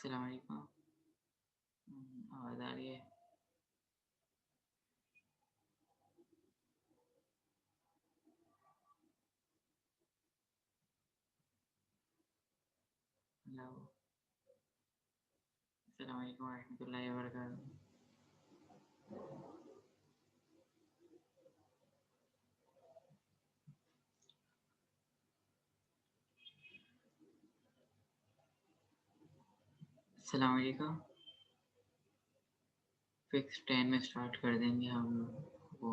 अस्सलाम वालेकुम। आवाज़ आ रही है? हेलो। अस्सलाम वालेकुम रहमतुल्लाहि व बरकातहू। अस्सलाम वालेकुम। फिक्स 10 में स्टार्ट कर देंगे हम वो।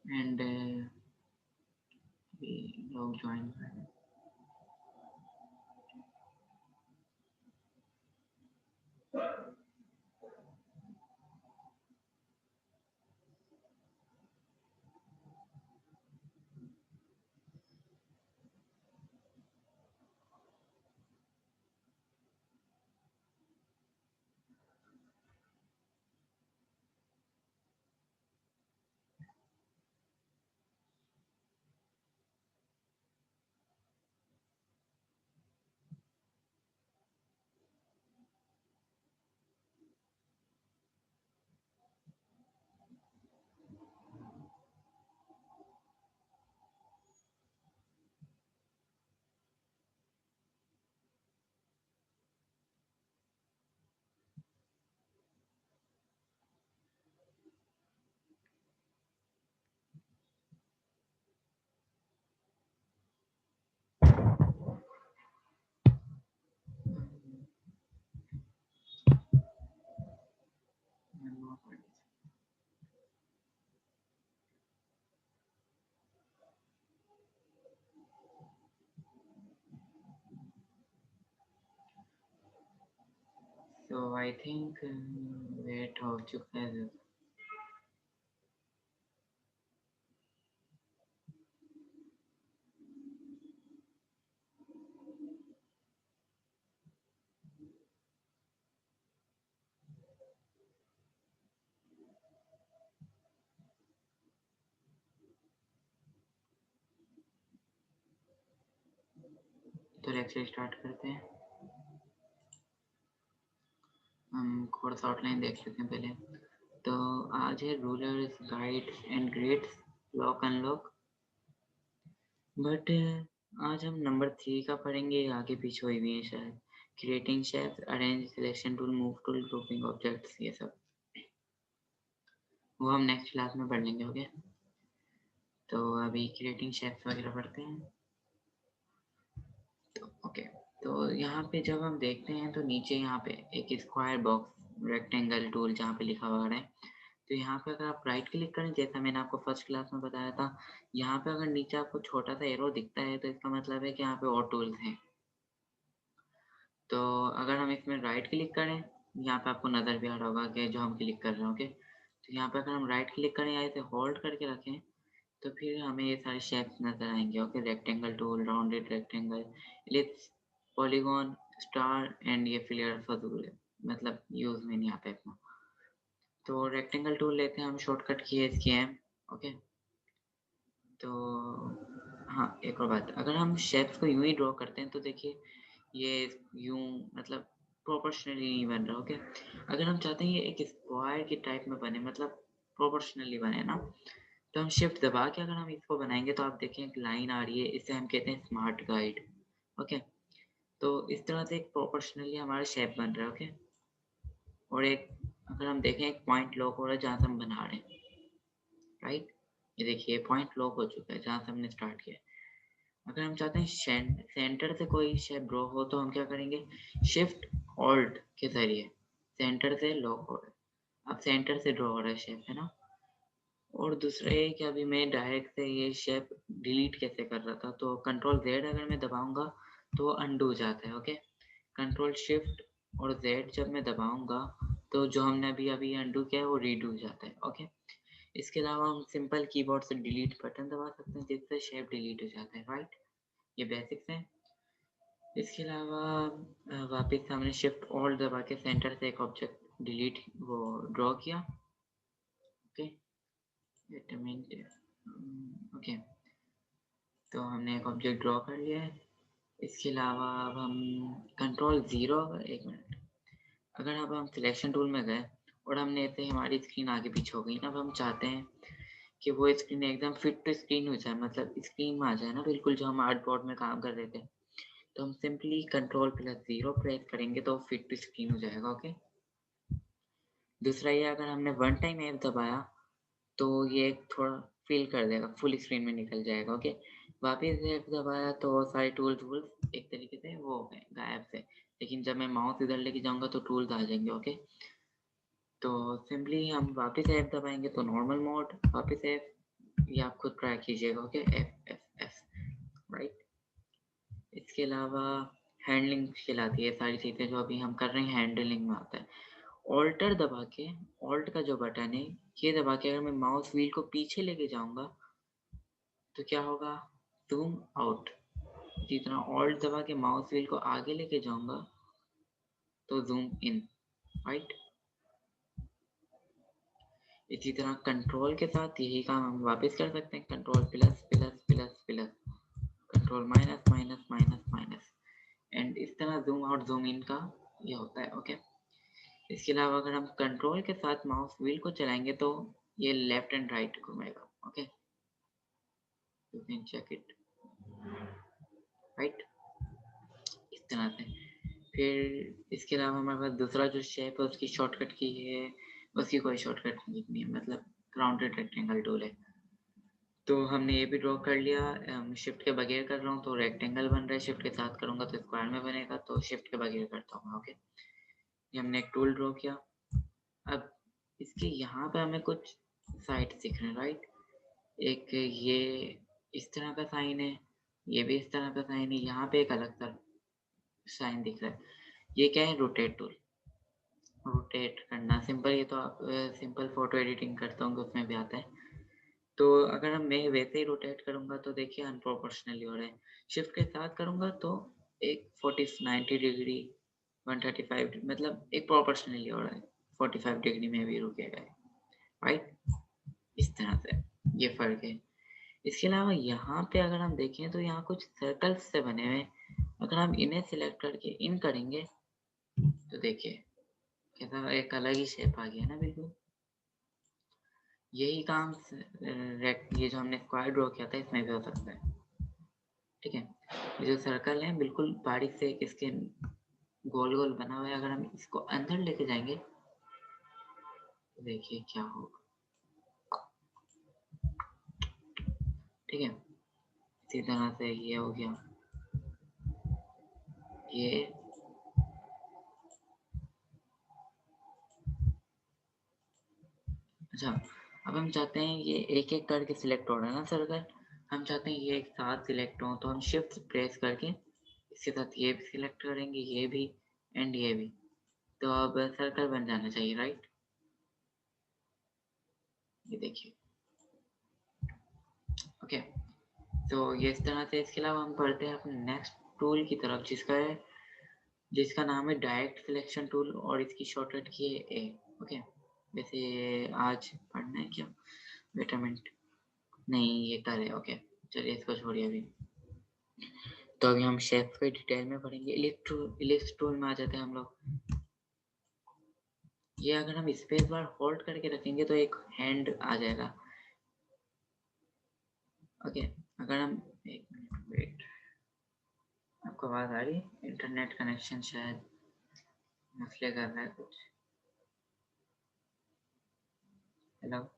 एंड अभी लोग ज्वाइन कर रहे हैं। तो आई थिंक वेट हो चुका है। तो लेक्चर स्टार्ट करते हैं। हम कोर्स आउटलाइन देख लेते हैं पहले। तो आज है rulers, guides and grades, lock unlock. But आज हम नंबर 3 का पढ़ेंगे, आगे पीछे हुई भी है शायद। Creating shapes, arrange, selection tool, move tool, grouping objects, ये सब वो हम नेक्स्ट क्लास में पढ़ लेंगे। ओके, तो अभी क्रिएटिंग शेप्स वगैरह पढ़ते हैं। तो ओके, तो यहाँ पे जब हम देखते हैं तो नीचे यहाँ पे एक स्क्वायर बॉक्स रेक्टेंगल टूल जहाँ पे लिखा हुआ है, तो यहाँ पे अगर आप राइट क्लिक करें, जैसा मैंने आपको फर्स्ट क्लास में बताया था, यहाँ पे अगर नीचे आपको छोटा सा एरो दिखता है तो इसका मतलब है कि यहाँ पे और टूल्स हैं। तो अगर हम इसमें राइट क्लिक करें, यहाँ पे आपको नज़र भी आ रहा होगा कि जो हम क्लिक कर रहे हैं। ओके, तो यहाँ पे अगर हम राइट क्लिक करें या इसे होल्ड करके रखें तो फिर हमें ये सारे शेप्स नज़र आएंगे। Okay, rectangle tool, rounded rectangle, ellipse, polygon, star and ये फिलियर फजूल है, मतलब यूज़ में नहीं आता इतना। तो रेक्टेंगल टूल लेते हैं हम, शॉर्टकट की है इसकी है। ओके, तो हाँ, एक और बात, अगर हम शेप्स को यूं ही ड्रॉ करते हैं तो देखिए ये यूं मतलब प्रोपोर्शनली नहीं बन रहा। ओके, अगर हम चाहते हैं ये एक स्क्वायर की टाइप में बने, मतलब प्रोपोर्शनली बने ना, तो हम शिफ्ट दबा के अगर हम इसको बनाएंगे तो आप देखें एक लाइन आ रही है, इसे हम कहते हैं स्मार्ट गाइड। ओके, तो इस तरह से एक प्रोपोर्शनली हमारा शेप बन रहा है। ओके, और एक अगर हम देखें एक पॉइंट लॉक हो रहा है जहाँ से हम बना रहे हैं, राइट। ये देखिए पॉइंट लॉक हो चुका है जहाँ से हमने स्टार्ट किया है। अगर हम चाहते हैं सेंटर से कोई शेप ड्रॉ हो तो हम क्या करेंगे, शिफ्ट ऑल्ट के ज़रिए सेंटर से लॉक हो रहा है, अब सेंटर से ड्रॉ हो रहा है शेप, है ना। और दूसरा ये कि अभी मैं डायरेक्ट से ये शेप डिलीट कैसे कर रहा था, तो कंट्रोल जेड अगर मैं दबाऊंगा तो अनडू हो जाता है। ओके, कंट्रोल शिफ्ट और जेड जब मैं दबाऊंगा तो जो हमने अभी अभी अनडू किया है वो रीडू हो जाता है। ओके, इसके अलावा हम सिंपल कीबोर्ड से डिलीट बटन दबा सकते हैं जिससे शेप डिलीट हो जाता है, राइट। ये बेसिक्स हैं। इसके अलावा वापस हमने शिफ्ट ऑल्ट दबा के सेंटर से एक ऑब्जेक्ट डिलीट वो ड्रॉ किया। Okay, wait a minute. Okay, तो हमने एक ऑब्जेक्ट ड्रॉ कर लिया है। इसके अलावा अब हम कंट्रोल ज़ीरो, एक मिनट, अगर अब हम सिलेक्शन टूल में गए और हमने ऐसे हमारी स्क्रीन आगे पीछे हो गई ना, अब हम चाहते हैं कि वो स्क्रीन एकदम फिट टू स्क्रीन हो जाए, मतलब स्क्रीन में आ जाए ना बिल्कुल, जो हम आर्ट बोर्ड में काम कर रहे थे। तो हम simply control plus zero press करेंगे तो फिट टू स्क्रीन हो जाएगा। ओके, दूसरा ये, अगर हमने वन टाइम F दबाया तो ये थोड़ा फ़ील कर देगा, फुल स्क्रीन में निकल जाएगा। ओके, वापस F दबाया तो सारे टूल्स वूल्स एक तरीके से वो हो गए गायब से, लेकिन जब मैं माउस इधर लेके जाऊँगा तो टूल्स आ जाएँगे। ओके, तो सिंपली हम वापस F दबाएँगे तो नॉर्मल मोड, वापस F, ये आप खुद ट्राई कीजिएगा। Okay, F F F, right. इसके अलावा हैंडलिंग कहलाती है सारी चीज़ें जो अभी हम कर रहे हैं, हैंडलिंग में आता है। ऑल्टर दबा के, ऑल्ट का जो बटन है ये दबा के अगर मैं माउस व्हील को पीछे लेके जाऊँगा तो क्या होगा, ज़ूम आउट। इसी तरह ऑल्ट दबा के माउस व्हील को आगे लेके जाऊँगा तो ज़ूम इन, राइट। इसी तरह कंट्रोल के साथ यही काम हम वापस कर सकते हैं, control plus plus plus plus, control minus minus minus minus, and इस तरह ज़ूम आउट ज़ूम इन का ये होता है। ओके, इसके अलावा अगर हम कंट्रोल के साथ माउस व्हील को चलाएंगे तो ये लेफ्ट एंड राइट घूमेगा। Okay, you can check it, right, इस तरह से। फिर इसके अलावा हमारे पास दूसरा जो शेप है उसकी शॉर्टकट की है, उसकी कोई शॉर्टकट नहीं है, मतलब राउंडेड रेक्टेंगल टूल है। तो हमने ये भी ड्रॉ कर लिया, शिफ्ट के बगैर कर रहा हूँ तो रेक्टेंगल बन रहा है, शिफ्ट के साथ करूँगा तो स्क्वायर में बनेगा, तो शिफ्ट के बगैर करता हूँ मैं। ओके, ये हमने एक टूल ड्रॉ किया। अब इसके यहाँ पे हमें कुछ साइड दिख रहे हैं, राइट। एक ये इस तरह का साइन है, ये भी इस तरह का साइन है, यहाँ पे एक अलग सा साइन दिख रहा है। ये क्या है, रोटेट टूल, रोटेट करना सिंपल, ये तो आप सिंपल फोटो एडिटिंग करते होंगे उसमें भी आता है। तो अगर मैं वैसे ही रोटेट करूँगा तो देखिए अनप्रोपोर्शनली हो रहा है। शिफ्ट के साथ करूँगा तो एक 40 90 डिग्री 135 मतलब एक प्रोपोर्शनली हो रहा है, 45 डिग्री में भी रुकेगा, राइट। इस तरह से ये फ़र्क है। इसके अलावा यहाँ पे अगर हम देखें तो यहाँ कुछ सर्कल्स से बने हुए हैं, अगर हम इन्हें सिलेक्ट करके इन करेंगे तो देखिए कैसा एक अलग ही शेप आ गया ना बिल्कुल। यही काम ये जो हमने स्क्वायर ड्रॉ किया था इसमें भी हो सकता है, ठीक है। ये जो सर्कल है बिल्कुल बारीक से इसके गोल गोल बना हुआ है, अगर हम इसको अंदर लेके जाएंगे तो देखिए क्या होगा, ठीक है। इसी तरह से ये हो गया, ये अच्छा। अब हम चाहते हैं ये एक एक करके सिलेक्ट हो रहा है ना सर्कल, हम चाहते हैं ये एक साथ सिलेक्ट हो, तो हम शिफ्ट प्रेस करके इसके साथ ये भी सिलेक्ट करेंगे, ये भी एंड ये भी, तो अब सर्कल बन जाना चाहिए, राइट। ये देखिए, ओके। तो ये इस तरह से। इसके अलावा हम बढ़ते हैं अपने नेक्स्ट टूल की तरफ, जिसका नाम है डायरेक्ट सिलेक्शन टूल और इसकी शॉर्टकट की है ए। ओके, वैसे आज पढ़ना है क्या, वेट अ मिनट, नहीं ये कल है। ओके, चलिए इसको छोड़िए अभी। तो अभी हम शेप पे डिटेल में पढ़ेंगे। इलिप्स टूल में आ जाते हैं हम लोग। ये अगर हम स्पेस बार होल्ड करके रखेंगे तो एक हैंड आ जाएगा। ओके, अगर हम एक मिनट वेट, आपको आवाज़ आ रही है? इंटरनेट कनेक्शन शायद मसले कर रहा है कुछ। हेलो,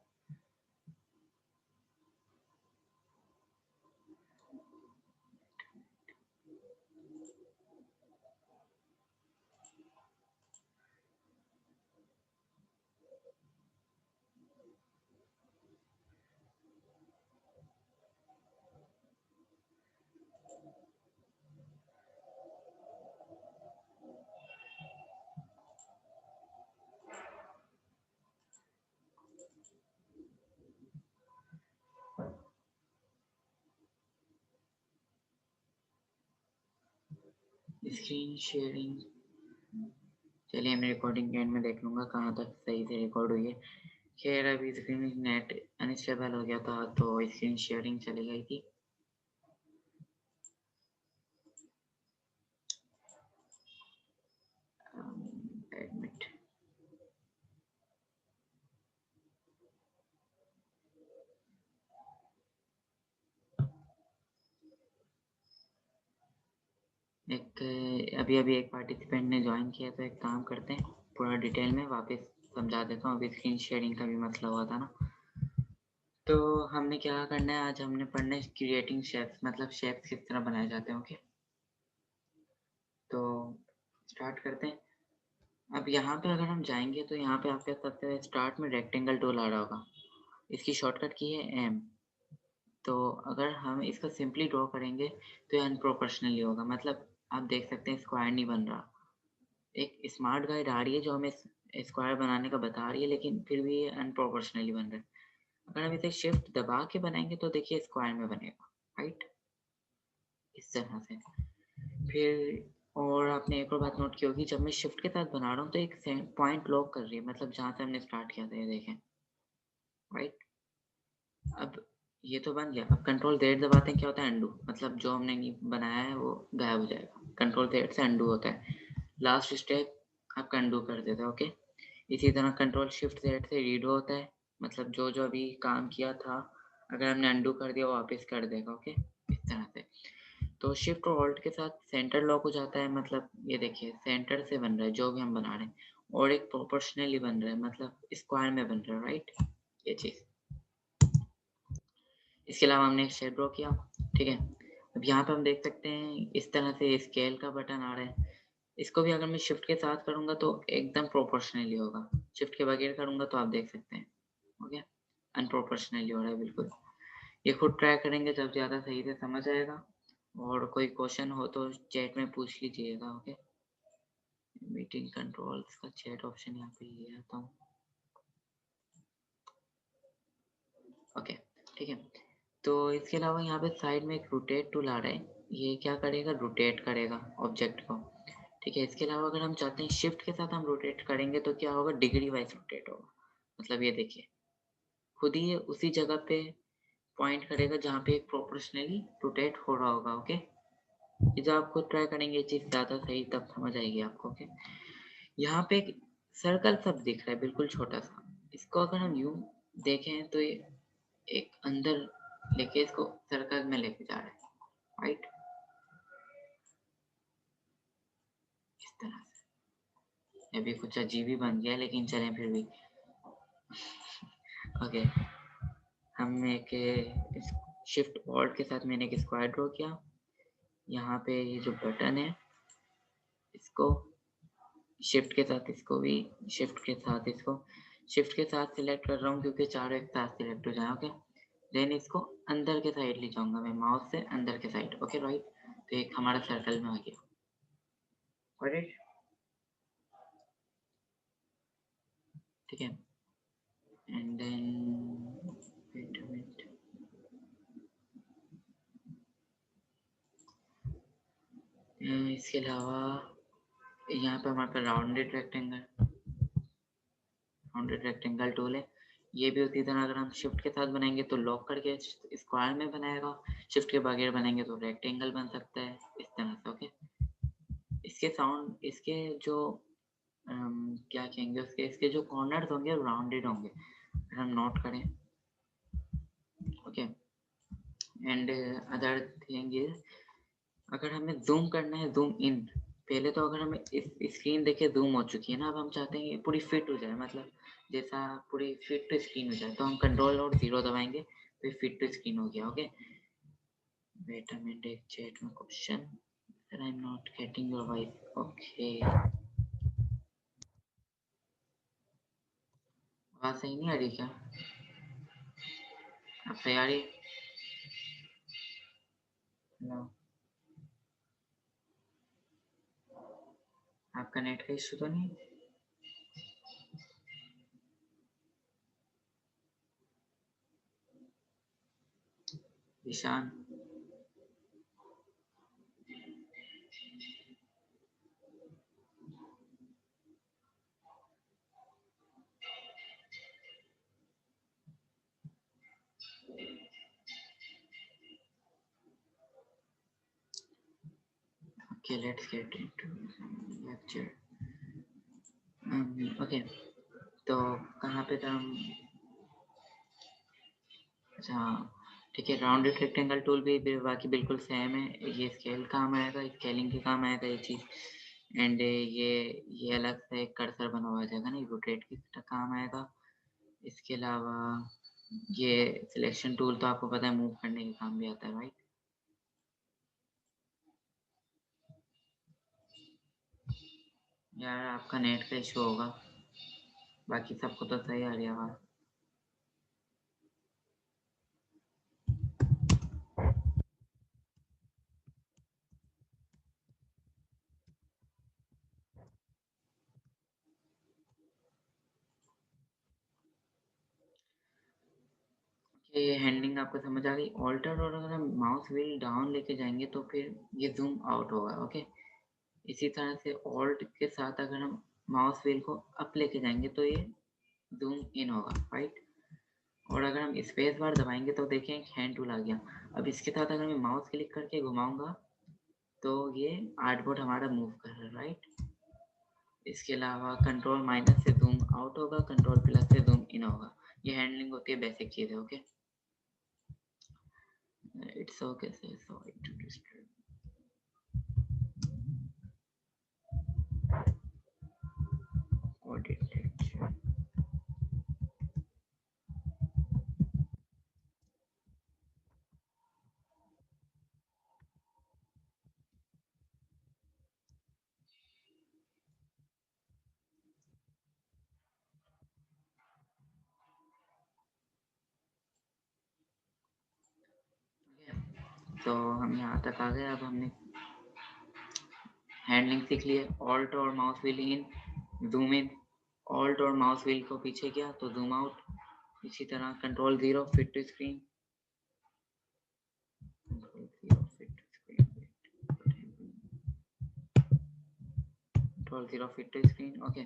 स्क्रीन शेयरिंग, चलिए मैं रिकॉर्डिंग के एंड में देख लूँगा कहाँ तक सही से रिकॉर्ड हुई है। खैर अभी स्क्रीन नेट अनस्टेबल हो गया था तो स्क्रीन शेयरिंग चली गई थी। एक अभी अभी एक पार्टिसिपेंट ने ज्वाइन किया, तो एक काम करते हैं, पूरा डिटेल में वापस समझा देता हूँ। अभी स्क्रीन शेयरिंग का भी मसला हुआ था ना। तो हमने क्या करना है, आज हमने पढ़ना है क्रिएटिंग शेप्स, मतलब शेप्स किस तरह बनाए जाते हैं। ओके, तो स्टार्ट करते हैं। अब यहाँ पे अगर हम जाएंगे तो यहाँ पे आपके सबसे स्टार्ट में रेक्टेंगल टूल आ रहा होगा, इसकी शॉर्टकट की है एम। तो अगर हम इसको सिंपली ड्रॉ करेंगे तो ये अनप्रोपोर्शनली होगा, मतलब आप देख सकते हैं स्क्वायर नहीं बन रहा। एक स्मार्ट गाइड आ रही है जो हमें स्क्वायर बनाने का बता रही है, लेकिन फिर भी ये अनप्रोपोर्शनली बन रहा है। अगर हम इसे शिफ्ट दबा के बनाएंगे तो देखिए स्क्वायर में बनेगा, राइट, इस तरह से। फिर और आपने एक और बात नोट की होगी, जब मैं शिफ्ट के साथ बना रहा हूँ तो एक पॉइंट लॉक कर रही है, मतलब जहाँ से हमने स्टार्ट किया था, ये देखें, राइट। अब ये तो बन गया। अब कंट्रोल जेड दबाते हैं, क्या होता है, अंडू, मतलब जो हमने नहीं बनाया है वो गायब हो जाएगा। कंट्रोल जेड से अंडू होता है, लास्ट स्टेप आपका अंडू कर देता है। ओके, इसी तरह कंट्रोल शिफ्ट जेड से रीडो होता है, मतलब जो जो अभी काम किया था अगर हमने अंडू कर दिया वो वापस कर देगा। ओके, इस तरह से। तो शिफ्ट और ऑल्ट के साथ सेंटर लॉक हो जाता है, मतलब ये देखिए सेंटर से बन रहा है जो भी हम बना रहे हैं, और एक प्रोपोर्शनली बन रहा है, मतलब स्क्वायर में बन रहा है, राइट, ये चीज़। इसके अलावा हमने एक शेप ड्रॉ किया, ठीक है। अब यहाँ पे हम देख सकते हैं इस तरह से स्केल का बटन आ रहा है। इसको भी अगर मैं शिफ्ट के साथ करूँगा तो एकदम प्रोपोर्शनली होगा, शिफ्ट के बगैर करूँगा तो आप देख सकते हैं, ओके, अनप्रोपोर्शनली हो रहा है बिल्कुल। ये खुद ट्राई करेंगे जब ज़्यादा सही से समझ आएगा, और कोई क्वेश्चन हो तो चैट में पूछ लीजिएगा। ओके, मीटिंग कंट्रोल्स का चैट ऑप्शन यहाँ पे ले आता हूँ। ओके, ठीक है। तो इसके अलावा यहाँ पे साइड में एक रोटेट टूल आ रहा है, ये क्या करेगा, रोटेट करेगा ऑब्जेक्ट को, ठीक है। इसके अलावा अगर हम चाहते हैं शिफ्ट के साथ हम रोटेट करेंगे तो क्या होगा, डिग्री वाइज रोटेट होगा, मतलब ये देखिए खुद ही ये उसी जगह पे पॉइंट करेगा जहाँ पे प्रोपोर्शनली रोटेट हो रहा होगा। ओके, ये जो आप खुद ट्राई करेंगे ये चीज़ ज़्यादा सही तब समझ आएगी आपको। ओके, यहाँ पे एक सर्कल सा दिख रहा है बिल्कुल छोटा सा, इसको अगर हम यूं देखें तो ये एक अंदर लेके इसको सर्कल में लेके जा रहा है, राइट, इस तरह से। ये भी कुछ अजीब ही बन गया लेकिन चलें फिर भी। ओके, हमने एक शिफ्ट ऑल्ट के साथ मैंने एक स्क्वायर ड्रॉ किया। यहाँ पे ये जो बटन है इसको शिफ्ट के साथ, इसको भी शिफ्ट के साथ, इसको शिफ्ट के साथ सिलेक्ट कर रहा हूँ क्योंकि चारों एक साथ सिलेक्ट हो जाए। ओके, देन इसको अंदर के साइड ले जाऊंगा मैं माउस से, अंदर के साइड। ओके, राइट, तो एक हमारा सर्कल में आ गया, करेक्ट, ठीक है। And then wait a minute, इसके अलावा यहाँ पे हमारे पास राउंडेड रेक्टेंगल टूल है। ये भी उसी तरह अगर हम शिफ्ट के साथ बनाएंगे तो लॉक करके स्क्वायर में बनाएगा, शिफ्ट के बगैर बनाएंगे तो रेक्टेंगल बन सकता है, इस तरह से। ओके, इसके साउंड, इसके जो क्या कहेंगे उसके, इसके जो कॉर्नर्स होंगे राउंडेड होंगे अगर हम नोट करें। Okay, and other thing is, अगर हमें जूम करना है, जूम इन, पहले तो अगर हमें इस स्क्रीन देखिए जूम हो चुकी है ना, अब हम चाहते हैं पूरी फिट हो जाए, मतलब जैसा पूरी फिट टू स्क्रीन हो जाए, तो हम कंट्रोल और 0 दबाएंगे तो फिट टू स्क्रीन हो गया। ओके, वेट अ मिनट, एक चैट में question, I am not getting your voice. Okay, आवाज सही नहीं आ रही क्या, अब सही आ रही है? नो, आपका नेट का इशू तो नहीं? Ishan, okay, let's get into lecture. Okay, तो कहाँ पे था हम, अच्छा, ठीक है। राउंडेड रेक्टेंगल टूल भी बाकी बिल्कुल सेम है, ये स्केल काम आएगा, स्केलिंग के काम आएगा ये चीज़। एंड ये अलग से एक कर्सर बना हुआ आ जाएगा ना, रोटेट की काम आएगा। इसके अलावा ये सिलेक्शन टूल तो आपको पता है मूव करने के काम भी आता है, राइट। यार आपका नेट का इशू होगा, बाकी सबको तो सही आ रही है आवाज़। ये हैंडलिंग आपको समझ आ गई। ऑल्टर और अगर हम माउस व्हील डाउन लेके जाएंगे तो फिर ये जूम आउट होगा, ओके। इसी तरह से ऑल्ट के साथ अगर हम माउस व्हील को अप लेके जाएंगे तो ये जूम इन होगा, राइट। और अगर हम स्पेस बार दबाएंगे तो देखें एक हैंड टूल आ गया। अब इसके साथ अगर मैं माउस क्लिक करके घुमाऊंगा तो ये आर्टबोर्ड हमारा मूव कर रहा है, राइट। इसके अलावा कंट्रोल माइनस से जूम आउट होगा, कंट्रोल प्लस से जूम इन होगा। ये हैंडलिंग होती है, बेसिक चीज़ है, okay. It's okay sorry to disturb. Audit lecture. तो हम यहाँ तक आ गए। अब हमने हैंडलिंग सीख ली है। ऑल्ट और mouse wheel in, zoom in. Alt और माउस व्हील को पीछे किया तो जूम आउट। इसी तरह control 0 fit to screen, control 0 fit to screen, okay.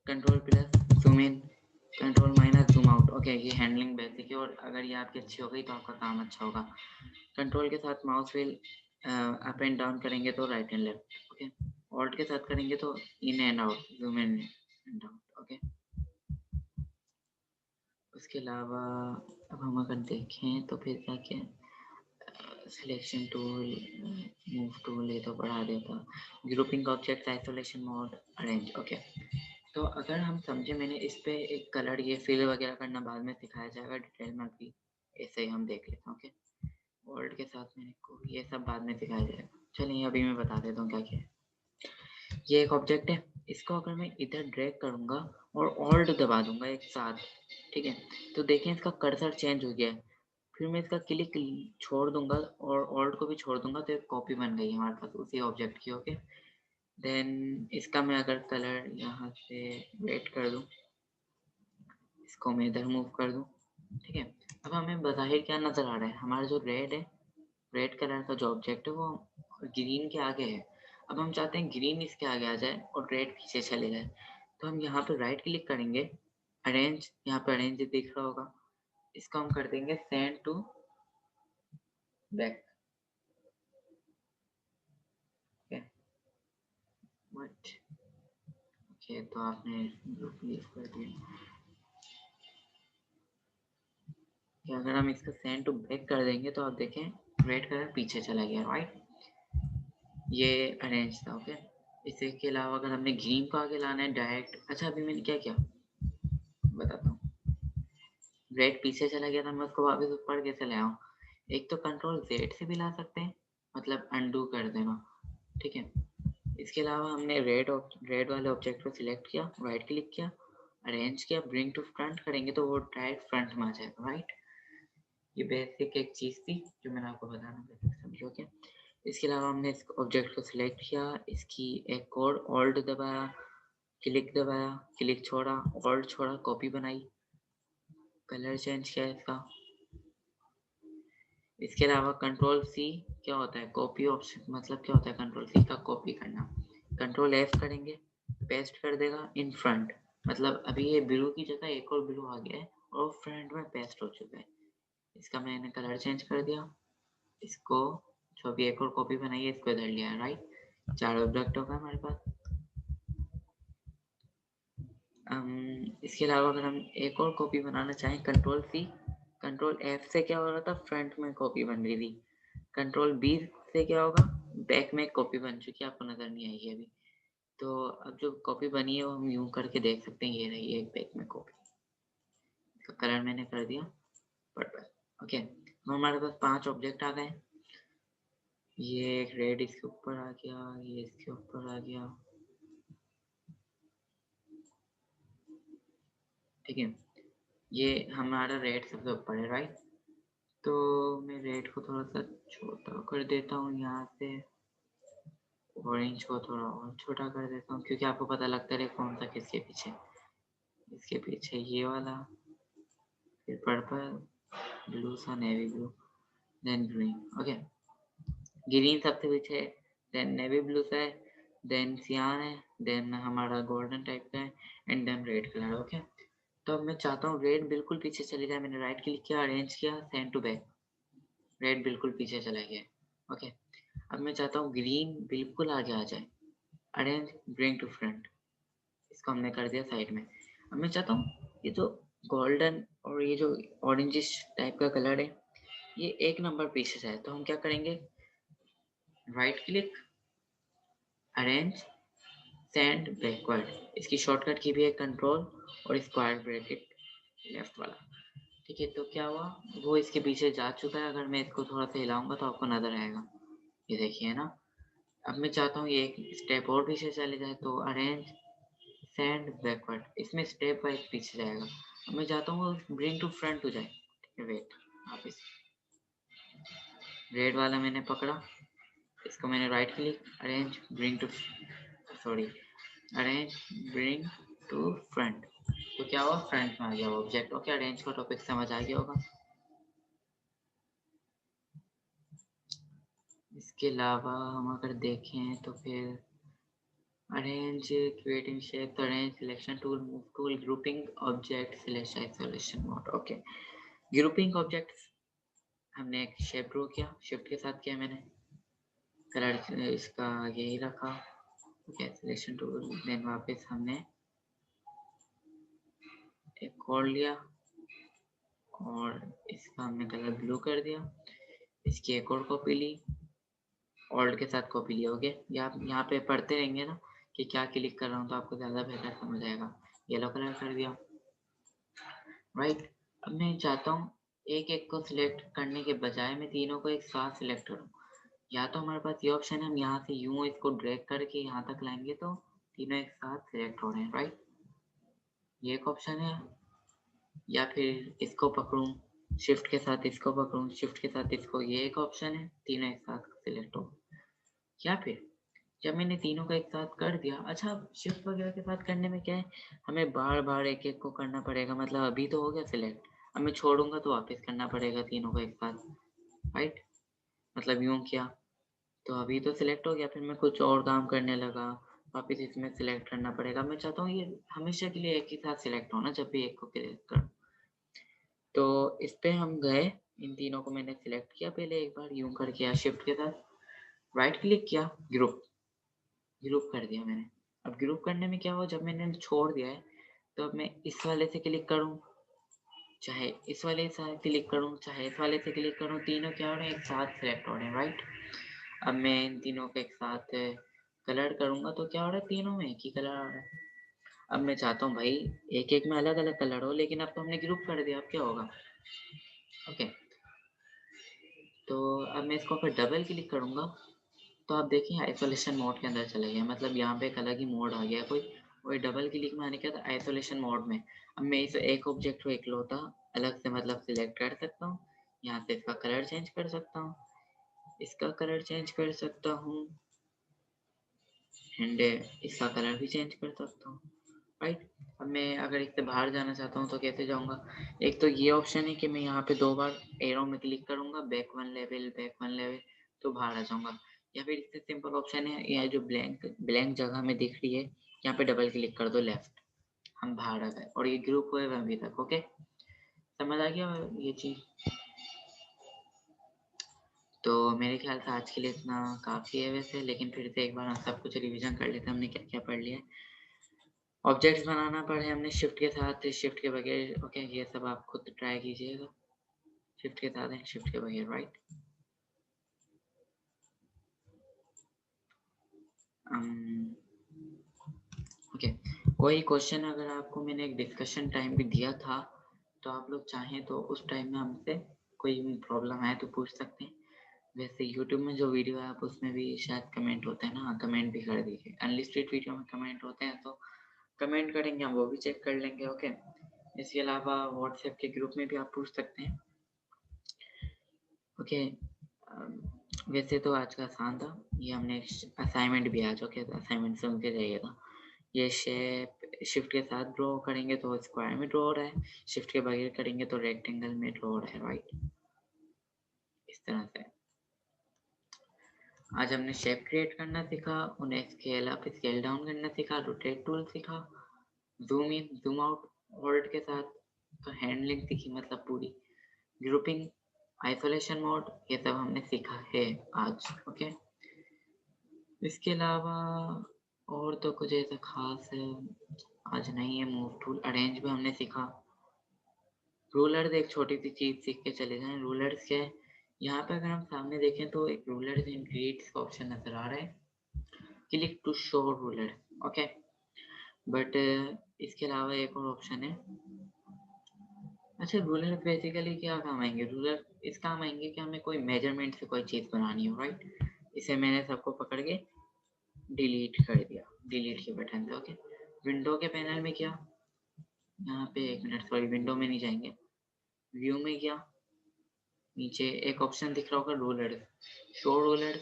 Control plus zoom in, control minus zoom out, okay. ये हैंडलिंग बेसिक है और अगर ये आपकी अच्छी हो गई तो आपका काम अच्छा होगा। कंट्रोल के साथ mouse wheel up and down करेंगे तो right and left, okay. Alt के साथ करेंगे तो in and out, zoom in and out, okay. उसके अलावा अब हम अगर देखें तो फिर क्या क्या सिलेक्शन टूल, मूव टूल, ये तो बढ़ा देता। Grouping object, isolation mode, arrange, okay. तो अगर हम समझे, मैंने इस पे एक कलर ये फिल वगैरह करना बाद में सिखाया जाएगा डिटेल में, अभी ऐसे ही हम देख लेते हैं, ओके। वर्ड के साथ मैंने को ये सब बाद में सिखाया जाएगा। चलिए अभी मैं बता देता हूँ क्या क्या है। ये एक ऑब्जेक्ट है, इसको अगर मैं इधर ड्रैग करूँगा और ऑल्ट दबा दूंगा एक साथ, ठीक है, तो देखें इसका कर्सर चेंज हो गया है। फिर मैं इसका क्लिक छोड़ दूंगा और ऑल्ट को भी छोड़ दूंगा तो एक कॉपी बन गई हमारे पास उसी ऑब्जेक्ट की, ओके। देन इसका मैं अगर कलर यहाँ से रेड कर दूँ, इसको मैं इधर मूव कर दूँ, ठीक है। अब हमें बाहिर क्या नज़र आ रहा है, हमारा जो रेड है, रेड कलर का जो ऑब्जेक्ट है वो ग्रीन के आगे है। अब हम चाहते हैं ग्रीन इसके आगे आ जाए और रेड पीछे चले जाए, तो हम यहाँ पे राइट क्लिक करेंगे, अरेंज, यहाँ पे अरेंज दिख रहा होगा, इसको हम कर देंगे send to back, but okay. तो आपने लीव कर दिया कि अगर हम इसका सेंड टू बैक कर देंगे तो आप देखें रेड कलर पीछे चला गया, राइट। ये अरेंज था, ओके। इसके अलावा अगर हमने ग्रीन को आगे लाना है डायरेक्ट, अच्छा अभी मैंने क्या किया बताता हूँ। रेड पीछे चला गया था, मैं उसको वापस ऊपर कैसे ले आऊँ। एक तो कंट्रोल जेड से भी ला सकते हैं, मतलब अनडू कर देना, ठीक है। इसके अलावा हमने रेड वाले ऑब्जेक्ट को सिलेक्ट किया, राइट क्लिक किया, अरेंज किया, ब्रिंग टू फ्रंट करेंगे तो वो डायरेक्ट फ्रंट में आ जाएगा, राइट। ये बेसिक एक चीज़ थी जो मैंने आपको बताना, बेसिक समझो, ओके। इसके अलावा हमने इस ऑब्जेक्ट को सिलेक्ट किया, इसकी एक और ऑल्ट दबाया, क्लिक छोड़ा, ऑल्ट छोड़ा, कॉपी बनाई, कलर चेंज किया इसका। इसके अलावा कंट्रोल सी क्या होता है, कॉपी ऑप्शन, मतलब क्या होता है कंट्रोल सी का कॉपी करना। कंट्रोल एफ करेंगे, पेस्ट कर देगा इन फ्रंट, मतलब अभी ये ब्लू की जगह एक और ब्लू आ गया है और फ्रंट में पेस्ट हो चुका है। इसका मैंने कलर चेंज कर दिया, इसको जो भी एक और कॉपी बनाई है इसको इधर लिया, राइट। 4 ऑब्जेक्ट होगा हमारे पास। इसके अलावा अगर हम एक और कॉपी बनाना चाहें, कंट्रोल सी, कंट्रोल F से क्या हो रहा था, फ्रंट में कॉपी बन रही थी। कंट्रोल B से क्या होगा, बैक में कॉपी बन चुकी है, आपको नजर नहीं आएगी अभी। तो अब जो कॉपी बनी है वो हम यूं करके देख सकते हैं, ये रही है बैक में कॉपी। इसका कलर मैंने कर दिया पर्पल। ओके, अब हमारे पास 5 ऑब्जेक्ट आ गए। ये एक रेड इसके ऊपर आ गया, ये इसके ऊपर आ गया, ठीक है। ये हमारा रेड सबसे ऊपर है, राइट। तो मैं रेड को थोड़ा सा छोटा कर देता हूँ यहाँ से, ऑरेंज को थोड़ा और छोटा कर देता हूँ, क्योंकि आपको पता लगता रहे कौन सा किसके पीछे। इसके पीछे ये वाला, फिर पर्पल, ब्लू सा, navy blue, then green. Okay, green सबसे पीछे है, देन नेवी ब्लू सा है, देन सियान है, देन हमारा गोल्डन टाइप का है, and then red colour. Okay, तो अब मैं चाहता हूँ रेड बिल्कुल पीछे चले जाए। मैंने राइट क्लिक किया, अरेंज किया, सेंड टू बैक, रेड बिल्कुल पीछे चला गया। ओके, अब मैं चाहता हूँ ग्रीन बिल्कुल आगे आ जाए, अरेंज, ब्रिंग टू फ्रंट, इसको हमने कर दिया साइड में। अब मैं चाहता हूँ ये जो गोल्डन और ये जो ऑरेंजिश टाइप का कलर है ये एक नंबर पीछे जाए, तो हम क्या करेंगे, right click, arrange, send backward. इसकी शॉर्टकट की भी है कंट्रोल और स्क्वायर ब्रैकेट लेफ्ट वाला, ठीक है। तो क्या हुआ, वो इसके पीछे जा चुका है। अगर मैं इसको थोड़ा सा हिलाऊंगा तो आपको नजर आएगा, ये देखिए ना। अब मैं चाहता हूँ ये एक स्टेप और पीछे चले जाए, तो अरेंज, सेंड बैकवर्ड, इसमें स्टेप वाइज पीछे जाएगा। अब मैं चाहता हूँ ब्रिंग टू फ्रंट हो जाए, ठीक है। वेट, वापिस रेड वाला मैंने पकड़ा, इसको मैंने right click, arrange, bring to, sorry, arrange, bring to front, तो क्या हुआ, फ्रंट में आ गया ऑब्जेक्ट। ओके, अरेंज का टॉपिक समझ आ गया होगा। इसके अलावा हम अगर देखें तो फिर अरेंज, क्रिएटिंग शेप, तो arrange, selection tool, move tool, grouping object, select isolation mode. Okay, grouping object हमने एक शेप ड्रॉ किया, शिफ्ट के साथ किया मैंने, कलर इसका यही रखा। ओके, सिलेक्शन टूल, देन वापस हमने एक और लिया और इसका हमने कलर ब्लू कर दिया, इसकी एक और कॉपी ली, ऑल्ट के साथ कॉपी लिया। ओके, या आप यहाँ पे पढ़ते रहेंगे ना कि क्या क्लिक कर रहा हूँ तो आपको ज़्यादा बेहतर समझ आएगा। येलो कलर कर दिया, राइट। अब मैं चाहता हूँ एक एक को सिलेक्ट करने के बजाय मैं तीनों को एक साथ सिलेक्ट करूँ। या तो हमारे पास ये ऑप्शन है, हम यहाँ से यूं इसको ड्रैग करके यहाँ तक लाएंगे तो तीनों एक साथ सिलेक्ट हो रहे हैं, राइट। ये एक ऑप्शन है। या फिर इसको पकड़ूं, शिफ्ट के साथ इसको पकड़ूं, शिफ्ट के साथ इसको, ये एक ऑप्शन है, तीनों एक साथ सिलेक्ट हो। या फिर जब मैंने तीनों को एक साथ कर दिया, अच्छा शिफ्ट वगैरह के साथ करने में क्या है, हमें बार बार एक एक को करना पड़ेगा। मतलब अभी तो हो गया सिलेक्ट, अब मैं छोड़ूंगा तो वापस करना पड़ेगा तीनों को एक साथ, राइट। मतलब यूं किया तो अभी तो सिलेक्ट हो गया, फिर मैं कुछ और काम करने लगा, वापस इसमें सिलेक्ट करना पड़ेगा। मैं चाहता हूँ ये हमेशा के लिए एक ही साथ सिलेक्ट होना जब भी एक को क्लिक करूँ। तो इस पे हम गए, इन तीनों को मैंने सिलेक्ट किया पहले एक बार यूं करके, या शिफ्ट के साथ राइट क्लिक किया, ग्रुप, ग्रुप कर दिया मैंने। अब ग्रुप करने में क्या हुआ, जब मैंने छोड़ दिया है तो अब मैं इस वाले से क्लिक करूँ, चाहे इस वाले से क्लिक करूँ, चाहे इस वाले से क्लिक करूँ, तीनों क्या हो रहे हैं, एक साथ सिलेक्ट हो रहे हैं, राइट। अब मैं इन तीनों को एक साथ कलर करूँगा तो क्या हो रहा है, तीनों में एक ही कलर आ रहा है। अब मैं चाहता हूँ भाई एक एक में अलग अलग कलर हो, लेकिन अब तो हमने ग्रुप कर दिया, अब क्या होगा। ओके, तो अब मैं इसको फिर डबल क्लिक करूँगा तो आप देखिए आइसोलेशन मोड के अंदर चले गए, मतलब यहाँ पे एक अलग ही मोड आ गया कोई। वही डबल क्लिक में आने के बाद आइसोलेशन मोड में अब मैं इस एक ऑब्जेक्ट को इकलौता अलग से मतलब सिलेक्ट कर सकता हूँ। यहाँ से इसका कलर चेंज कर सकता हूँ, इसका कलर चेंज कर सकता हूँ, एंड इसका कलर भी चेंज कर सकता हूँ, राइट। अब मैं अगर इससे बाहर जाना चाहता हूँ तो कैसे जाऊँगा, एक तो ये ऑप्शन है कि मैं यहाँ पे 2 बार एरो में क्लिक करूँगा, बैक 1 लेवल, बैक 1 लेवल, तो बाहर आ जाऊँगा। या फिर इससे सिंपल ऑप्शन है, यह जो ब्लैंक ब्लैंक जगह में दिख रही है यहाँ पे डबल क्लिक कर दो लेफ्ट, हम बाहर आ गए और ये ग्रुप हुए अभी तक। ओके, समझ आ गया ये चीज़। तो मेरे ख्याल से आज के लिए इतना काफ़ी है वैसे, लेकिन फिर से एक बार हम सब कुछ रिवीजन कर लेते हैं हमने क्या क्या पढ़ लिया है। ऑब्जेक्ट्स बनाना पड़े हमने शिफ्ट के साथ, शिफ्ट के बगैर। ओके, ये सब आप खुद ट्राई कीजिएगा। शिफ्ट के साथ है, शिफ्ट के बगैर, राइट। ओके, वही क्वेश्चन अगर आपको मैंने एक डिस्कशन टाइम भी दिया था, तो आप लोग चाहें तो उस टाइम में हमसे कोई प्रॉब्लम है तो पूछ सकते हैं। वैसे यूट्यूब में जो वीडियो है आप उसमें भी शायद कमेंट होता है ना, कमेंट भी कर दीजिए। अनलिस्टेड वीडियो में कमेंट होते हैं तो कमेंट करेंगे, हम वो भी चेक कर लेंगे। ओके, इसके अलावा व्हाट्सएप के ग्रुप में भी आप पूछ सकते हैं। ओके, वैसे तो आज का आसान था, ये हमने असाइनमेंट भी आज। ओके, तो असाइनमेंट सुन के जाइएगा। ये शेप शिफ्ट के साथ ड्रॉ करेंगे तो स्क्वायर में ड्रॉ हो रहा है, शिफ्ट के बगैर करेंगे तो रेक्टेंगल में ड्रॉ हो रहा है, राइट। इस तरह से आज हमने शेप क्रिएट करना सीखा, उन्हें स्केल अप स्केल डाउन करना सीखा, रोटेट टूल सीखा, zoom in zoom out word के साथ तो हैंडलिंग सीखी, मतलब पूरी ग्रुपिंग, आइसोलेशन मोड, ये सब हमने सीखा है आज। ओके, इसके अलावा और तो कुछ ऐसा खास आज नहीं है। मूव टूल, अरेंज भी हमने सीखा। रूलर एक छोटी सी चीज सीख के चले जाएं। रूलर्स क्या है, यहाँ पे अगर हम सामने देखें तो एक रूलर इन ग्रिड्स का ऑप्शन नजर आ रहा है, click to show ruler. Okay, but इसके अलावा एक और ऑप्शन है। अच्छा, रूलर बेसिकली क्या काम आएंगे? रूलर इस काम आएंगे कि हमें कोई मेजरमेंट से कोई चीज बनानी हो, राइट। इसे मैंने सबको पकड़ के डिलीट कर दिया, डिलीट के बटन से। ओके, विंडो के पैनल में क्या, यहाँ पे एक मिनट, सॉरी, विंडो में नहीं जाएंगे, व्यू में क्या, नीचे एक ऑप्शन दिख रहा होगा ruler, show ruler,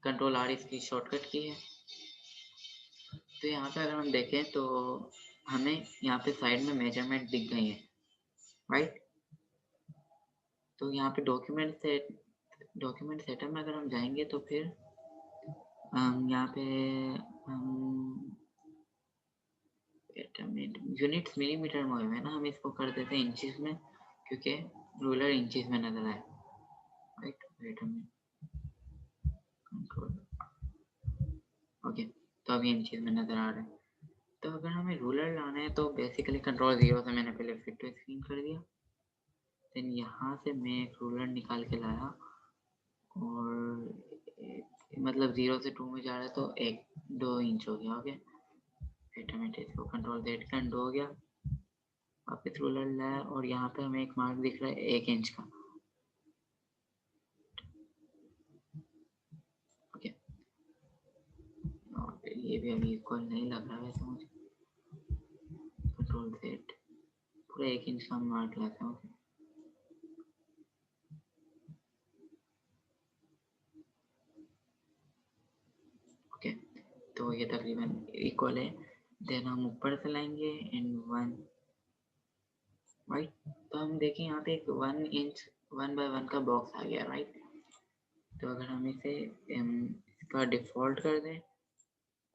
control R इसकी शॉर्टकट की है। तो यहाँ पे अगर हम देखें तो हमें यहाँ पे साइड में मेजरमेंट दिख गई है, राइट। तो यहाँ पे डॉक्यूमेंट सेटअप में अगर हम जाएंगे तो फिर यहाँ पे यूनिट्स मिलीमीटर में है ना, हम इसको कर देते हैं इंचेस में, क्योंकि रूलर इंचेस में नजर आए, right. Wait a minute, control, okay, तो अभी इंचेस में नजर आ रहा है। तो अगर हमें रूलर लाना है तो बेसिकली कंट्रोल 0 से मैंने पहले फिट टू स्क्रीन कर दिया, देन यहाँ से मैं एक रूलर निकाल के लाया और मतलब 0 से 2 में जा रहा है तो 1-2 इंच हो गया। ओके, इसको कंट्रोल Z का अंडू हो गया, वापस रूलर लाया और यहाँ पे हमें एक मार्क दिख रहा है 1 इंच का। ओके, ये भी अभी इक्वल नहीं लग रहा वैसे मुझे। कंट्रोल Z, पूरा 1 इंच का मार्क लाता हूँ। ओके, तो ये तकरीबन इक्वल है। देन हम ऊपर से लाएंगे एंड 1, राइट। तो हम देखें यहाँ पे एक 1 इंच 1 बाय 1 का बॉक्स आ गया, राइट। तो अगर हम इसे इसका डिफ़ॉल्ट कर दें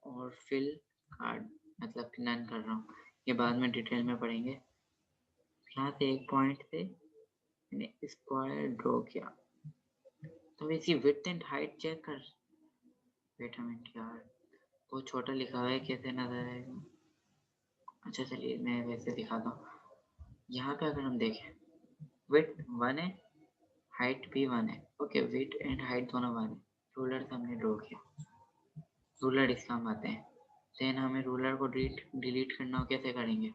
और फिल कार्ड, मतलब कि नन कर रहा हूँ, ये बाद में डिटेल में पढ़ेंगे। यहाँ से एक पॉइंट से मैंने स्क्वायर ड्रॉ किया, तो इसकी विड्थ एंड हाइट चेक कर। वेट अ मिनट यार, बहुत छोटा लिखा हुआ है, कैसे नजर आएगा? अच्छा चलिए मैं वैसे दिखाता हूँ। यहाँ पे अगर हम देखें, विड्थ 1 है, हाइट भी 1 है। ओके, विड्थ एंड हाइट दोनों 1 है। रूलर से हमने ड्रॉ किया, रूलर इस काम आते हैं। देन हमें रूलर को डिलीट करना हो, कैसे करेंगे?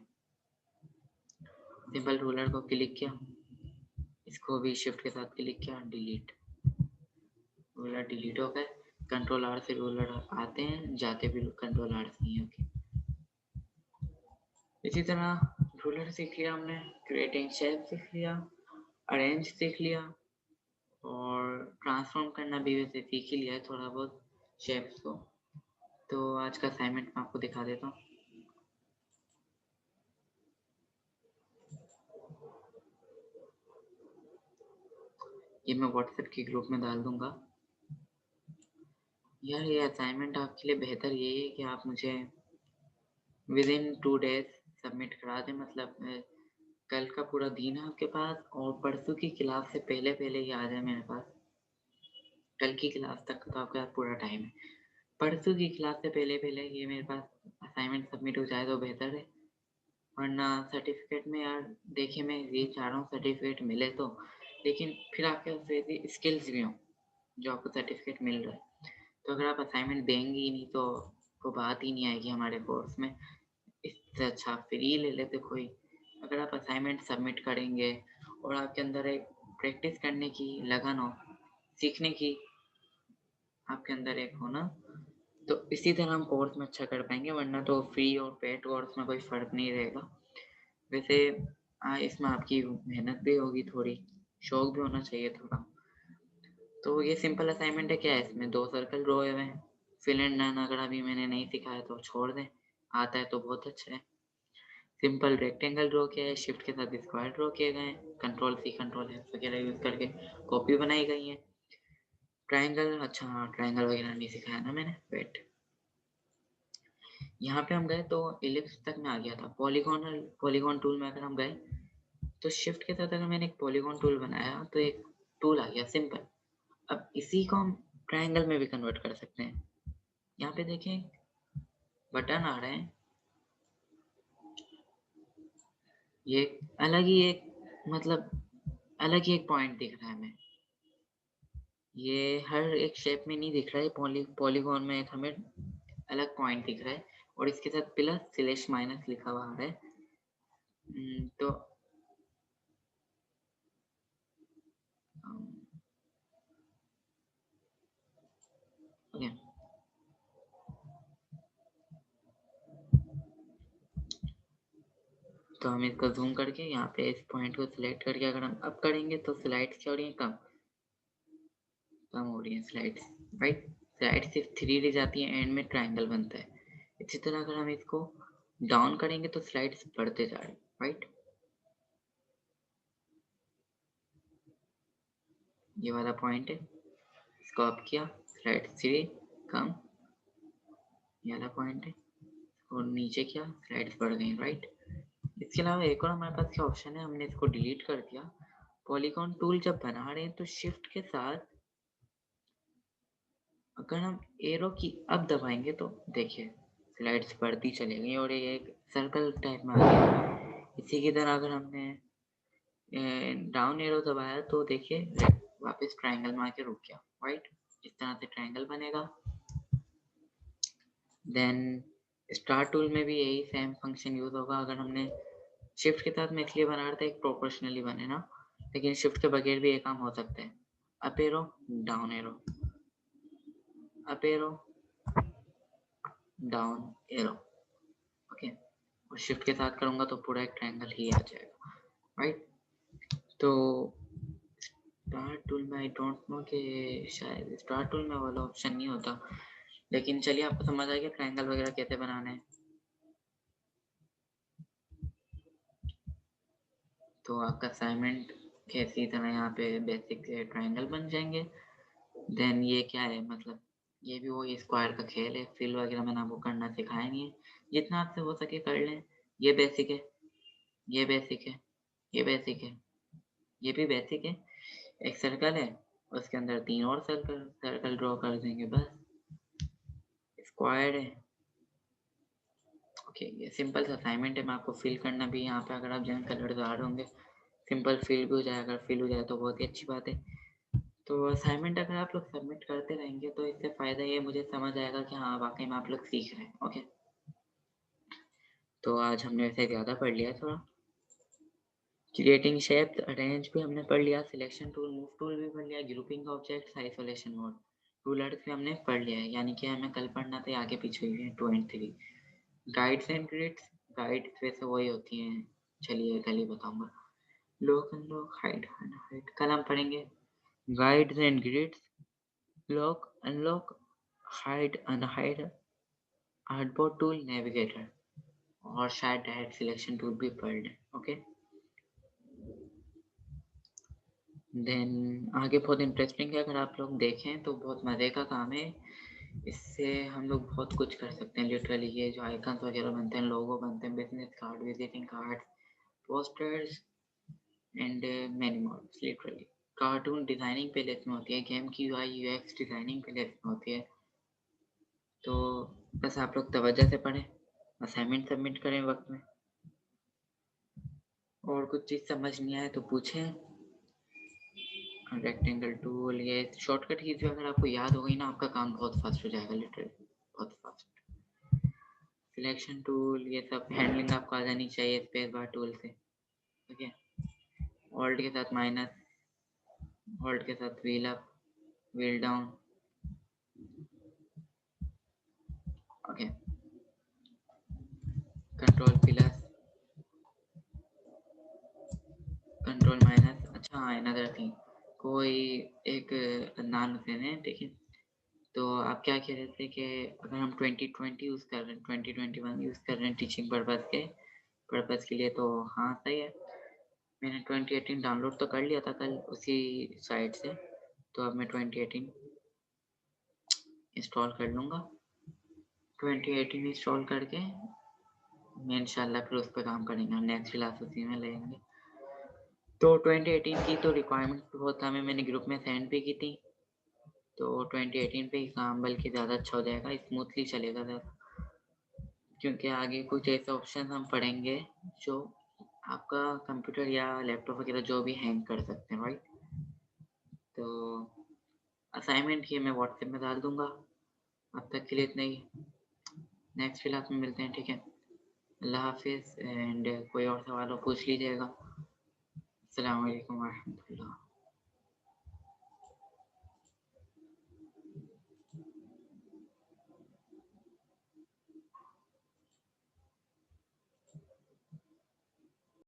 सिंपल रूलर को क्लिक किया, इसको भी शिफ्ट के साथ क्लिक किया, डिलीट, रूलर डिलीट हो गए। कंट्रोल आर से रूलर आते हैं, जाते भी कंट्रोल आर से ही। ओके, इसी तरह रूलर सीख लिया हमने, क्रिएटिंग शेप सीख लिया, अरेंज सीख लिया और ट्रांसफॉर्म करना भी वैसे सीख ही लिया है थोड़ा बहुत शेप्स को। तो आज का असाइनमेंट मैं आपको दिखा देता हूँ। ये मैं व्हाट्सएप के ग्रुप में डाल दूंगा। यार ये असाइनमेंट आपके लिए बेहतर यही है कि आप मुझे विद इन 2 डेज सबमिट करा दें, मतलब कल का पूरा दिन है आपके पास और परसों की क्लास से पहले पहले ही आ जाए मेरे पास। कल की क्लास तक तो आपके पास पूरा टाइम है, परसों की क्लास से पहले पहले ये मेरे पास असाइनमेंट सबमिट हो जाए तो बेहतर है। वरना सर्टिफिकेट में यार देखिए, मैं ये चाह रहा हूँ सर्टिफिकेट मिले तो लेकिन फिर आपके पास वैसे स्किल्स भी हों जो आपको सर्टिफिकेट मिल रहा है। तो अगर आप असाइनमेंट देंगे ही नहीं तो वो बात ही नहीं आएगी हमारे कोर्स में। इससे अच्छा आप फ्री ले लेते कोई। अगर आप असाइनमेंट सबमिट करेंगे और आपके अंदर एक प्रैक्टिस करने की लगन हो, सीखने की आपके अंदर एक हो ना, तो इसी तरह हम कोर्स में अच्छा कर पाएँगे, वरना तो फ्री और पेड कोर्स में कोई फ़र्क नहीं रहेगा। वैसे इसमें आपकी मेहनत भी होगी थोड़ी, शौक भी होना चाहिए थोड़ा। तो ये सिंपल असाइनमेंट है, क्या है इसमें 2 सर्कल ड्रॉ हुए हैं। फिल एंड नोन अगर अभी मैंने नहीं सिखाया तो छोड़ दें, आता है तो बहुत अच्छा है। सिंपल रेक्टेंगल ड्रॉ किया है, शिफ्ट के साथ स्क्वायर ड्रॉ किए गए हैं, कंट्रोल सी, कंट्रोल एफ वगैरह यूज़ करके कॉपी बनाई गई है। ट्रायंगल, अच्छा हाँ, ट्रायंगल वगैरह नहीं सिखाया ना मैंने, वेट। यहाँ पे हम गए तो इलिप्स तक मैं आ गया था। पॉलीगॉन टूल में अगर हम गए तो शिफ्ट के साथ अगर मैंने एक पॉलीगॉन टूल बनाया तो एक टूल आ गया सिंपल। अब इसी को हम ट्रायंगल में भी कन्वर्ट कर सकते हैं। यहाँ पे देखें बटन आ रहे हैं, ये अलग ही एक मतलब अलग ही एक पॉइंट दिख रहा है हमें। ये हर एक शेप में नहीं दिख रहा है, पॉलीगॉन में एक हमें अलग पॉइंट दिख रहा है और इसके साथ प्लस स्लैश माइनस लिखा हुआ आ रहा है। तो ओके, तो हम इसको ज़ूम करके यहाँ पे इस पॉइंट को सिलेक्ट करके अगर हम अप करेंगे तो स्लाइड्स क्या हो रही हैं, कम हो रही हैं स्लाइड्स, राइट। स्लाइड सिर्फ 3 रह जाती है, एंड में ट्रायंगल बनता है। इसी तरह अगर हम इसको डाउन करेंगे तो स्लाइड्स बढ़ते जा रहे हैं, राइट। ये वाला पॉइंट है, इसको अप किया, स्लाइड 3 कम, ये वाला पॉइंट है, और नीचे किया, स्लाइड्स बढ़ गई, राइट। इसके अलावा एक और हमारे पास क्या ऑप्शन है, हमने इसको डिलीट कर दिया। पॉलीगॉन टूल जब बना रहे हैं तो शिफ्ट के साथ अगर हम एरो की अब दबाएंगे तो देखिए स्लाइड्स बढ़ती चली गई और ये एक सर्कल टाइप में आ गया। इसी की तरह अगर हमने डाउन एरो दबाया तो देखिए वापस ट्रायंगल में आके रुक गया, राइट। इस तरह से ट्रायंगल बनेगा। देन स्टार टूल में भी यही सेम फंक्शन यूज होगा। अगर हमने शिफ्ट के साथ मैं इसलिए बना रहा था एक प्रोपोर्शनली बने ना, लेकिन शिफ्ट के बगैर भी ये काम हो सकता है। Up arrow, down arrow, up arrow, down arrow, okay. और शिफ्ट के साथ करूँगा तो पूरा एक ट्रायंगल ही आ जाएगा, राइट। तो स्टार टूल में आई डोंट नो कि शायद स्टार टूल में वाला ऑप्शन नहीं होता, लेकिन चलिए आपको समझ आ गया ट्रायंगल वगैरह कैसे बनाने हैं। तो आपका असाइनमेंट के इसी तरह यहाँ पे बेसिक ट्रायंगल बन जाएंगे। देन ये क्या है, मतलब ये भी वही स्क्वायर का खेल है। फिल वगैरह मैंने आपको करना सिखाया नहीं है, जितना आपसे हो सके कर लें। ये बेसिक है, ये बेसिक है, ये बेसिक है, ये भी बेसिक है। एक सर्कल है, उसके अंदर 3 और सर्कल सर्कल ड्रॉ कर देंगे बस। स्क्वायर है, ओके। ये सिंपल सा असाइनमेंट है। मैं आपको फिल करना भी यहाँ पे, अगर आप जैन कलर आ रहे होंगे सिंपल फिल भी हो जाए। अगर फिल हो जाए तो बहुत ही अच्छी बात है। तो असाइनमेंट अगर आप लोग सबमिट करते रहेंगे तो इससे फ़ायदा ये मुझे समझ आएगा कि हाँ वाकई में आप लोग सीख रहे हैं, ओके। तो आज हमने वैसे ज़्यादा पढ़ लिया थोड़ा। क्रिएटिंग शेप्स, अरेंज भी हमने पढ़ लिया, सिलेक्शन टूल, मूव टूल भी पढ़ लिया, ग्रुपिंग ऑब्जेक्ट्स, आइसोलेशन मोड, टूलर्स भी हमने पढ़ लिया है। यानी कि हमें कल पढ़ना था, आगे पीछे हुई है 2 and 3। Guides and grids, guides वैसे वही होती हैं, चलिए कल ही बताऊंगा। लॉक अनलॉक, हाइड अनहाइड कल हम पढ़ेंगे। Guides and grids, lock unlock, hide unhide, artboard tool, navigator, और शायद डायरेक्ट सिलेक्शन टूल भी पढ़ लें, ओके। देन आगे बहुत इंटरेस्टिंग है, अगर आप लोग देखें तो बहुत मज़े का काम है। इससे हम लोग बहुत कुछ कर सकते हैं लिटरली। ये जो आइकन्स वगैरह बनते हैं, लोगो बनते हैं, business card, visiting card, posters and many modes literally. Cartoon designing पहले इसमें होती है, गेम की यूआई यूएक्स डिज़ाइनिंग पहले इसमें होती है। तो बस आप लोग तवज्जो से पढ़ें, असाइनमेंट सबमिट करें वक्त में। और कुछ चीज़ समझ नहीं आए तो पूछें। रेक्टेंगल टूल, ये शॉर्टकट कीज भी अगर आपको याद हो गई ना, आपका काम बहुत फास्ट हो जाएगा, लिटरली बहुत फास्ट। सिलेक्शन टूल, ये सब हैंडलिंग आपको आ जानी चाहिए स्पेस बार टूल से। ओके, ऑल्ट के साथ माइनस, ऑल्ट के साथ wheel up, wheel down. Okay, control plus, control minus. अच्छा हाँ, अनदर थिंग, कोई एक नान हुसैन है, देखिए तो आप क्या कह रहे थे कि अगर हम 2020 यूज़ कर रहे हैं, 2021 यूज़ कर रहे हैं टीचिंग पर्पज़ के लिए, तो हाँ सही है। मैंने 2018 डाउनलोड तो कर लिया था कल उसी साइट से, तो अब मैं 2018 इंस्टॉल कर लूँगा। 2018 इंस्टॉल करके मैं इंशाल्लाह फिर उस पर काम करेंगे, हम नेक्स्ट क्लास उसी में लेंगे। तो 2018 की तो रिक्वायरमेंट बहुत हमें मैंने ग्रुप में सेंड भी की थी, तो 2018 पे ही काम बल्कि ज़्यादा अच्छा हो जाएगा, स्मूथली चलेगा ज़्यादा, क्योंकि आगे कुछ ऐसे ऑप्शन हम पढ़ेंगे जो आपका कंप्यूटर या लैपटॉप वगैरह जो भी हैंग कर सकते हैं, राइट? तो असाइनमेंट ये मैं व्हाट्सएप में डाल दूँगा। अब तक के लिए इतना ही, नेक्स्ट क्लास में मिलते हैं, ठीक है? अल्लाह हाफ़िज़, एंड कोई और सवाल हो पूछ लीजिएगा। अस्सलाम वालेकुम वरहमतुल्लाह।